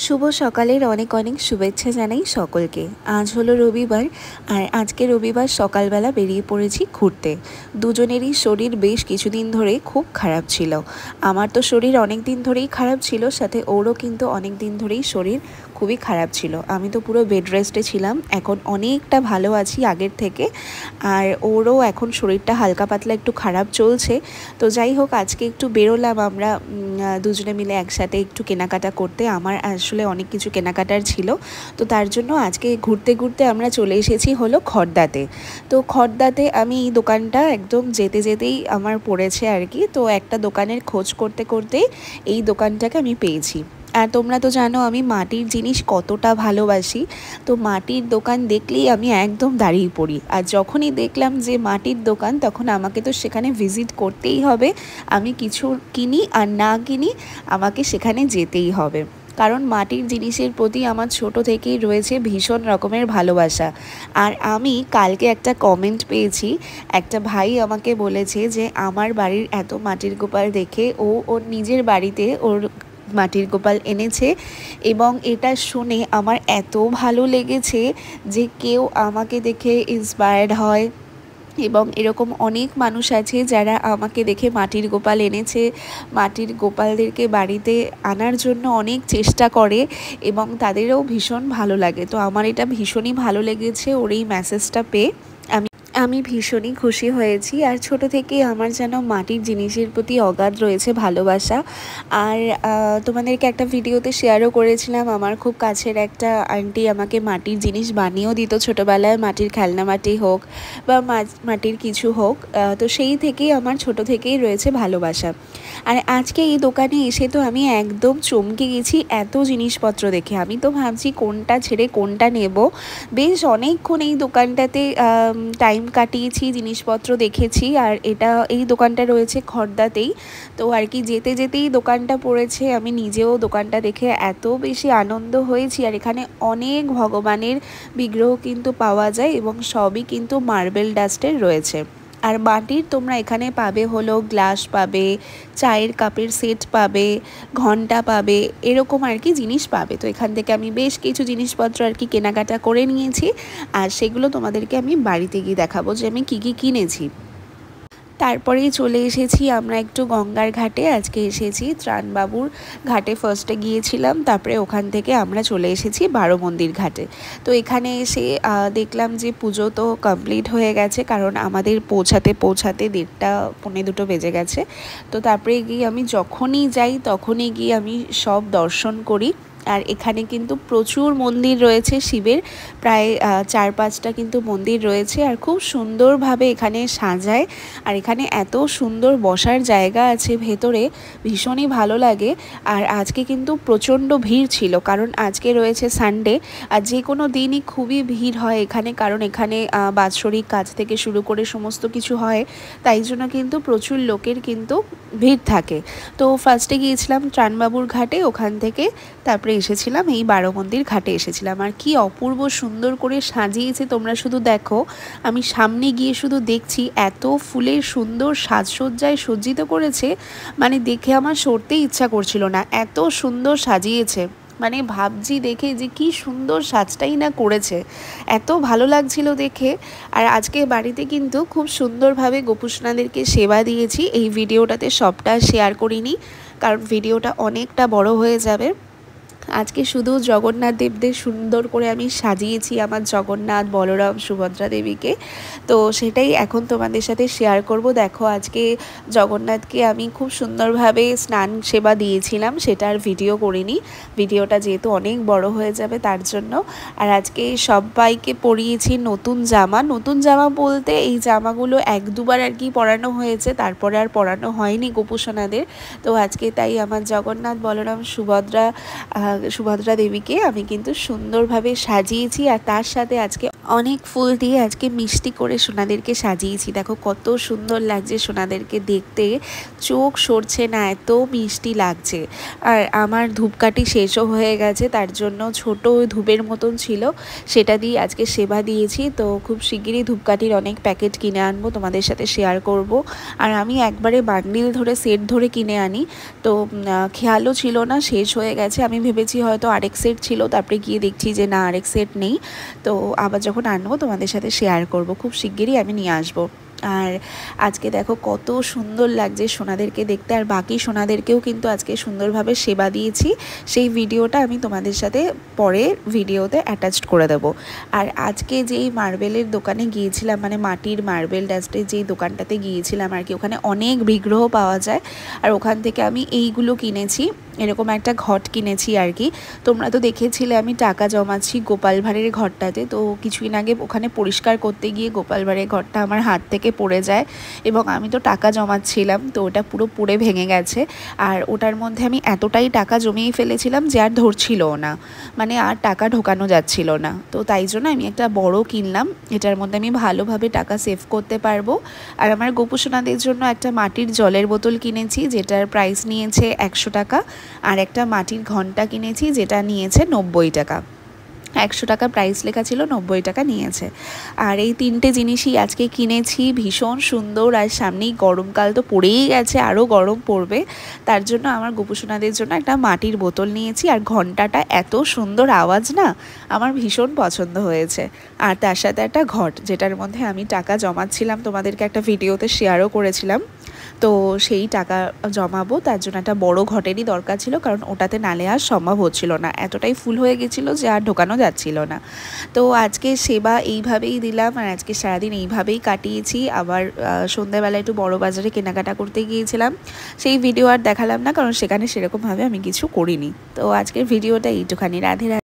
শুভ সকালের অনেক অনেক শুভেচ্ছা জানাই সকলকে। আজ হলো রবিবার, আর আজকে রবিবার সকালবেলা বেরিয়ে পড়েছি ঘুরতে। দুজনেরই শরীর বেশ কিছুদিন ধরেই খুব খারাপ ছিল। আমার তো শরীর অনেক দিন ধরেই খারাপ ছিল, সাথে ওরও কিন্তু অনেক দিন ধরেই শরীর খুবই খারাপ ছিল। আমি তো পুরো বেড রেস্টে ছিলাম, এখন অনেকটা ভালো আছি আগের থেকে। আর ওরও এখন শরীরটা হালকা পাতলা একটু খারাপ চলছে। তো যাই হোক, আজকে একটু বেরোলাম আমরা দুজনে মিলে একসাথে একটু কেনাকাটা করতে। আমার আসলে অনেক কিছু কেনাকাটার ছিল, তো তার জন্য আজকে ঘুরতে ঘুরতে আমরা চলে এসেছি হলো খড়দাতে। তো খড়দাতে আমি এই দোকানটা একদম যেতে যেতেই আমার পড়েছে আর কি। তো একটা দোকানের খোঁজ করতে করতেই এই দোকানটাকে আমি পেয়েছি। আর তোমরা তো জানো আমি মাটির জিনিস কতটা ভালোবাসি। তো মাটির দোকান দেখলেই আমি একদম দাঁড়িয়ে পড়ি। আর যখনই দেখলাম যে মাটির দোকান, তখন আমাকে তো সেখানে ভিজিট করতেই হবে। আমি কিছু কিনি আর না কিনি, আমাকে সেখানে যেতেই হবে। কারণ মাটির জিনিসের প্রতি আমার ছোট থেকেই রয়েছে ভীষণ রকমের ভালোবাসা। আর আমি কালকে একটা কমেন্ট পেয়েছি, একটা ভাই আমাকে বলেছে যে আমার বাড়ির এত মাটির গোপাল দেখে ও ওর নিজের বাড়িতে ওর মাটির গোপাল এনেছে, এবং এটা শুনে আমার এত ভালো লেগেছে যে কেউ আমাকে দেখে ইন্সপায়ার্ড হয়। এবং এরকম অনেক মানুষ আছে যারা আমাকে দেখে মাটির গোপাল এনেছে, মাটির গোপালদেরকে বাড়িতে আনার জন্য অনেক চেষ্টা করে, এবং তাদেরও ভীষণ ভালো লাগে। তো আমার এটা ভীষণই ভালো লেগেছে ওর এই মেসেজটা পেয়ে। আমি ভীষণই খুশি হয়েছি। আর ছোট থেকেই আমার যেন মাটির জিনিসের প্রতি অগাধ রয়েছে ভালোবাসা। আর তোমাদেরকে একটা ভিডিওতে শেয়ারও করেছিলাম, আমার খুব কাছের একটা আন্টি আমাকে মাটির জিনিস বানিয়েও দিত ছোটোবেলায়, মাটির খেলনা মাটি হোক বা মাটির কিছু হোক। তো সেই থেকেই আমার ছোট থেকেই রয়েছে ভালোবাসা। আর আজকে এই দোকানে এসে তো আমি একদম চমকে গেছি এত জিনিসপত্র দেখে। আমি তো ভাবছি কোনটা ছেড়ে কোনটা নেব। বেশ অনেকক্ষণ এই দোকানটাতে টাইম কাটিয়েছি, জিনিসপত্র দেখেছি। আর এই দোকানটা রয়েছে খড়দাতেই। তো আর কি যেতে যেতেই দোকানটা পড়েছে, আমি নিজেও দোকানটা দেখে এত বেশি আনন্দ হয়েছি। আর এখানে অনেক ভগবানের বিগ্রহ কিন্তু পাওয়া যায়, এবং সবই কিন্তু মার্বেল ডাস্টের রয়েছে। আর মাটির তোমরা এখানে পাবে হলো গ্লাস পাবে, চায়ের কাপের সেট পাবে, ঘন্টা পাবে, এরকম আর কি জিনিস পাবে। তো এখান থেকে আমি বেশ কিছু জিনিসপত্র আর কি কেনাকাটা করে নিয়েছি, আর সেগুলো তোমাদেরকে আমি বাড়িতে গিয়ে দেখাবো যে আমি কী কী কিনেছি। তারপরেই চলে এসেছি আমরা একটু গঙ্গার ঘাটে। আজকে এসেছি ত্রাণবাবুর ঘাটে, ফার্স্টে গিয়েছিলাম, তারপরে ওখান থেকে আমরা চলে এসেছি বারো মন্দির ঘাটে। তো এখানে এসে দেখলাম যে পুজো তো কমপ্লিট হয়ে গেছে, কারণ আমাদের পৌঁছাতে 1:30 2 বেজে গেছে। তো তারপরে গিয়ে আমি যখনই যাই তখনই গিয়ে আমি সব দর্শন করি। আর এখানে কিন্তু প্রচুর মন্দির রয়েছে শিবের, প্রায় 4-5টা কিন্তু মন্দির রয়েছে, আর খুব সুন্দরভাবে এখানে সাজায়। আর এখানে এত সুন্দর বসার জায়গা আছে ভেতরে, ভীষণই ভালো লাগে। আর আজকে কিন্তু প্রচণ্ড ভিড় ছিল, কারণ আজকে রয়েছে সানডে। আর যে কোনো দিনই খুবই ভিড় হয় এখানে, কারণ এখানে বাৎসরিক কাজ থেকে শুরু করে সমস্ত কিছু হয়, তাই জন্য কিন্তু প্রচুর লোকের কিন্তু ভিড় থাকে। তো ফার্স্টে গিয়েছিলাম ত্রাণবাবুর ঘাটে, ওখান থেকে তারপরে এসেছিলাম এই বারো মন্দির ঘাটে এসেছিলাম। আর কি অপূর্ব সুন্দর করে সাজিয়েছে তোমরা শুধু দেখো। আমি সামনে গিয়ে শুধু দেখছি এত ফুলের সুন্দর সাজসজ্জায় সজ্জিত করেছে, মানে দেখে আমার সরতেই ইচ্ছা করছিল না, এত সুন্দর সাজিয়েছে। মানে ভাবছি দেখে যে কি সুন্দর সাজটাই না করেছে, এত ভালো লাগছিল দেখে। আর আজকে বাড়িতে কিন্তু খুব সুন্দরভাবে গোপুসোনাদেরকে সেবা দিয়েছি। এই ভিডিওটাতে সবটা শেয়ার করিনি, কারণ ভিডিওটা অনেকটা বড় হয়ে যাবে। আজকে শুধু জগন্নাথ দেবদের সুন্দর করে আমি সাজিয়েছি, আমার জগন্নাথ, বলরাম, সুভদ্রা দেবীকে। তো সেটাই এখন তোমাদের সাথে শেয়ার করব। দেখো আজকে জগন্নাথকে আমি খুব সুন্দরভাবে স্নান সেবা দিয়েছিলাম, সেটার ভিডিও করিনি, ভিডিওটা যেহেতু অনেক বড় হয়ে যাবে তার জন্য। আর আজকে সবাইকে পরিয়েছি নতুন জামা। নতুন জামা বলতে এই জামাগুলো 1-2বার আর কি পরানো হয়েছে, তারপরে আর পরানো হয়নি গোপুসোনাদের। তো আজকে তাই আমার জগন্নাথ, বলরাম, সুভদ্রা দেবীকে আমি কিন্তু সুন্দরভাবে সাজিয়েছি। আর তার সাথে আজকে অনেক ফুল দিয়ে আজকে মিষ্টি করে সোনাদেরকে সাজিয়েছি। দেখো কত সুন্দর লাগছে সোনাদেরকে দেখতে, চোখ সরছে না, এত মিষ্টি লাগছে। আর আমার ধূপকাঠি শেষও হয়ে গেছে, তার জন্য ছোট ধূপের মতন ছিল, সেটা দিয়ে আজকে সেবা দিয়েছি। তো খুব শিগগিরই ধূপকাঠির অনেক প্যাকেট কিনে আনবো, তোমাদের সাথে শেয়ার করব। আর আমি একবারে বান্ডিল ধরে সেট ধরে কিনে আনি, তো খেয়ালও ছিল না শেষ হয়ে গেছে। আমি ভেবেছি হয়তো আরেক সেট ছিল, তারপরে গিয়ে দেখছি যে না, আরেক সেট নেই। তো আবার যখন আনবো তোমাদের সাথে শেয়ার করব, খুব শিগগিরই আমি নিয়ে আসবো। আর আজকে দেখো কত সুন্দর লাগছে সোনাদেরকে দেখতে, আর বাকি সোনাদেরকেও কিন্তু আজকে সুন্দরভাবে সেবা দিয়েছি। সেই ভিডিওটা আমি তোমাদের সাথে পরের ভিডিওতে অ্যাটাচড করে দেবো। আর আজকে যেই মার্বেলের দোকানে গিয়েছিলাম, মানে মাটির মার্বেল ডাস্টের যেই দোকানটাতে গিয়েছিলাম আর কি, ওখানে অনেক বিগ্রহ পাওয়া যায়। আর ওখান থেকে আমি এইগুলো কিনেছি, এরকম একটা ঘট কিনেছি আর কি। তোমরা তো দেখেছিলে আমি টাকা জমাচ্ছি গোপাল ভাঁড়ের ঘরটাতে, তো কিছুদিন আগে ওখানে পরিষ্কার করতে গিয়ে গোপাল ভাঁড়ের ঘরটা আমার হাত থেকে পড়ে যায়, এবং আমি তো টাকা জমাচ্ছিলাম, তো ওটা পুরো পুড়ে ভেঙে গেছে। আর ওটার মধ্যে আমি এতটাই টাকা জমিয়ে ফেলেছিলাম যে আর ধরছিলও না, মানে আর টাকা ঢোকানো যাচ্ছিল না। তো তাই জন্য আমি একটা বড় কিনলাম, এটার মধ্যে আমি ভালোভাবে টাকা সেভ করতে পারবো। আর আমার গোপুসোনাদের জন্য একটা মাটির জলের বোতল কিনেছি, যেটার প্রাইস নিয়েছে 100 টাকা। আর একটা মাটির ঘন্টা কিনেছি, যেটা নিয়েছে 90 টাকা। 100 টাকা প্রাইস লেখা ছিল, 90 টাকা নিয়েছে। আর এই তিনটে জিনিসই আজকে কিনেছি, ভীষণ সুন্দর। আর সামনেই গরমকাল তো পড়েই গেছে, আরও গরম পড়বে, তার জন্য আমার গোপুসোনাদের জন্য একটা মাটির বোতল নিয়েছি। আর ঘন্টাটা এত সুন্দর আওয়াজ না, আমার ভীষণ পছন্দ হয়েছে। আর তার সাথে একটা ঘট, যেটার মধ্যে আমি টাকা জমাচ্ছিলাম, তোমাদেরকে একটা ভিডিওতে শেয়ারও করেছিলাম। তো সেই টাকা জমাবো, তার জন্য একটা বড় ঘটেরই দরকার ছিল, কারণ ওটাতে নালে আর সম্ভব হচ্ছিল না, এতটাই ফুল হয়ে গেছিলো যে আর ঢোকানো যাচ্ছিল না। তো আজকে সেবা এইভাবেই দিলাম, আর আজকে সারাদিন এইভাবেই কাটিয়েছি। আবার সন্ধ্যাবেলা একটু বড় বাজারে কেনাকাটা করতে গিয়েছিলাম, সেই ভিডিও আর দেখালাম না, কারণ সেখানে সেরকমভাবে আমি কিছু করিনি। তো আজকের ভিডিওটা এইটুখানি। রাধে রাধে।